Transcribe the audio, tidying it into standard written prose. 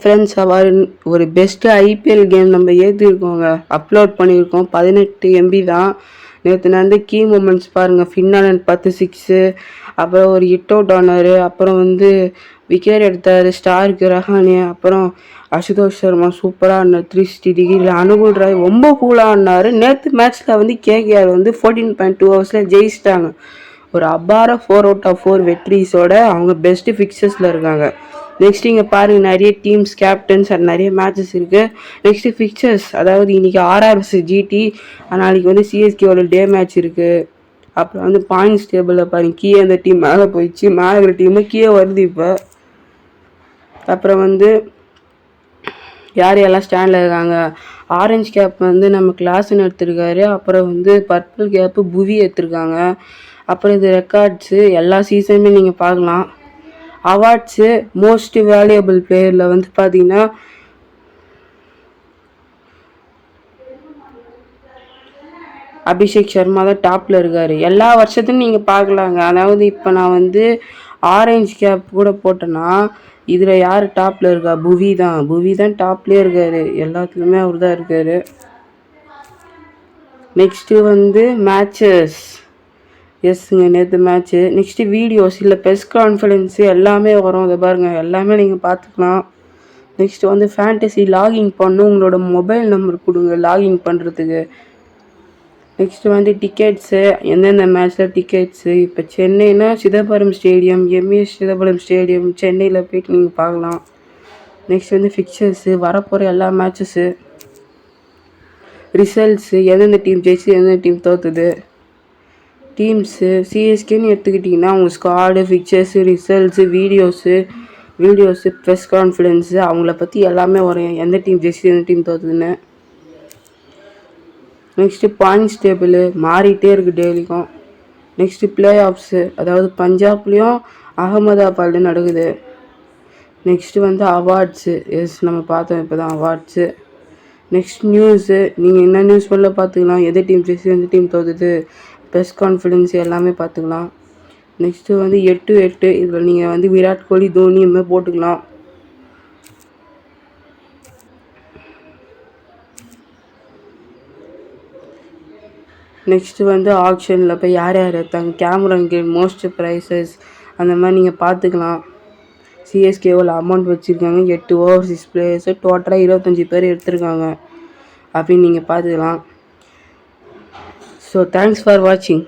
Friends அவர் ஒரு best IPL game நம்ம ஏற்றிருக்கோங்க, upload பண்ணியிருக்கோம். 18 MB தான். நேற்று நடந்த கீ மூமெண்ட்ஸ் பாருங்கள். ஃபின்னாலன் 10 சிக்ஸு, அப்புறம் ஒரு ஹிட் அவுட் ஆனார். அப்புறம் விக்கெட் எடுத்தார் ஸ்டார்க்கு ரஹானே. அப்புறம் அசுதோஷ் சர்மா சூப்பராக ஆனார் 360 டிகிரியில். அனுகுல் ராய் ரொம்ப கூலாக ஆனார். நேற்று மேட்ச்சில் கேகேஆர் 14.2 ஹவர்ஸில் ஜெயிச்சிட்டாங்க. ஒரு அபார 4 out of 4 வெட்ரீஸோட அவங்க பெஸ்ட்டு ஃபிக்சர்ஸில் இருக்காங்க. நெக்ஸ்ட் இங்கே பாருங்கள், நிறைய டீம்ஸ் கேப்டன்ஸ் அண்ட் நிறைய மேட்சஸ் இருக்குது. நெக்ஸ்ட்டு ஃபிக்சர்ஸ், அதாவது இன்றைக்கி RR vs GT, நாளைக்கு சிஎஸ்கேவோட டே மேட்ச் இருக்குது. அப்புறம் பாயிண்ட்ஸ் டேபிளில் பாருங்கள், கீழே அந்த டீம் மேலே போயிடுச்சு, மேலே இருக்கிற டீமு கீழே வருது இப்போ. அப்புறம் யார் எல்லாம் ஸ்டாண்டில் இருக்காங்க. ஆரஞ்சு கேப் நம்ம கிளாஸ்ன்னு எடுத்திருக்காரு. அப்புறம் பர்பிள் கேப்பு புவி எடுத்திருக்காங்க. அப்புறம் இது ரெக்கார்ட்ஸு எல்லா சீசனுமே நீங்கள் பார்க்கலாம். அவார்ட்ஸு மோஸ்ட் வேல்யூபிள் பிளேயரில் பார்த்தீங்கன்னா அபிஷேக் சர்மா தான் டாப்பில் இருக்கார். எல்லா வருஷத்துலையும் நீங்கள் பார்க்கலாங்க. அதாவது இப்போ நான் ஆரஞ்சு கேப் கூட போட்டேன்னா இதில் யார் டாப்பில் இருக்கா? புவி தான் டாப்லேயே இருக்கார். எல்லாத்துலேயுமே அவர் தான் இருக்கார். Next matches. எஸ்ங்க, நேற்று மேட்ச்சு. நெக்ஸ்ட்டு வீடியோஸ் இல்லை ப்ரெஸ் கான்ஃபரன்ஸு எல்லாமே வரும். அதை பாருங்கள், எல்லாமே நீங்கள் பார்த்துக்கலாம். நெக்ஸ்ட்டு ஃபேண்டசி லாகின் பண்ணணும். உங்களோட மொபைல் நம்பர் கொடுங்க லாகின் பண்ணுறதுக்கு. நெக்ஸ்ட்டு டிக்கெட்ஸு, எந்தெந்த மேட்ச்சில் டிக்கெட்ஸு. இப்போ சென்னைனா Chidambaram stadium, MAS Chidambaram stadium சென்னையில் போய்ட்டு நீங்கள் பார்க்கலாம். நெக்ஸ்ட் ஃபிக்சர்ஸு, வரப்போகிற எல்லா மேட்சஸ்ஸு, ரிசல்ட்ஸு, எந்தெந்த டீம் ஜெயிச்சு எந்தெந்த டீம் தோற்றுது, டீம்ஸு. சிஎஸ்கேன்னு எடுத்துக்கிட்டிங்கன்னா அவங்க squad, fixtures, results, videos, press conference, அவங்கள பற்றி எல்லாமே வரும். எந்த டீம் ஜெயிச்சு எந்த டீம் தோற்றுதுன்னு. நெக்ஸ்ட்டு பாயிண்ட்ஸ் டேபிள் மாறிட்டே இருக்குது டெய்லிக்கும். நெக்ஸ்ட்டு ப்ளே ஆஃப்ஸு, அதாவது பஞ்சாப்லேயும் அகமதாபாத்லையும் நடக்குது. Next awards. எஸ், நம்ம பார்த்தோம் இப்போ தான் அவார்ட்ஸு. நெக்ஸ்ட் நியூஸு, நீங்கள் என்ன நியூஸ் பண்ணல பார்த்துக்கலாம். எந்த டீம் ஜெயிச்சு எந்த டீம் தோற்றுது, ப்ரெஸ் கான்ஃபரன்ஸ் எல்லாமே பார்த்துக்கலாம். நெக்ஸ்ட்டு 8-8 இதில் நீங்கள் விராட் கோலி, தோனி இந்த போட்டுக்கலாம். நெக்ஸ்ட்டு ஆக்ஷனில் போய் யார் யார் எடுத்தாங்க, கேமரன் கேம், மோஸ்ட் ப்ரைஸஸ் அந்த மாதிரி நீங்கள் பார்த்துக்கலாம். சிஎஸ்கே எவ்வளோ அமௌண்ட் வச்சுருக்காங்க, 8 ஓவர்சீஸ் பிளேயர்ஸு டோட்டலாக 25 பேர் எடுத்திருக்காங்க அப்படின்னு நீங்கள் பார்த்துக்கலாம். ஸோ தேங்க்ஸ் ஃபார் வாட்சிங்.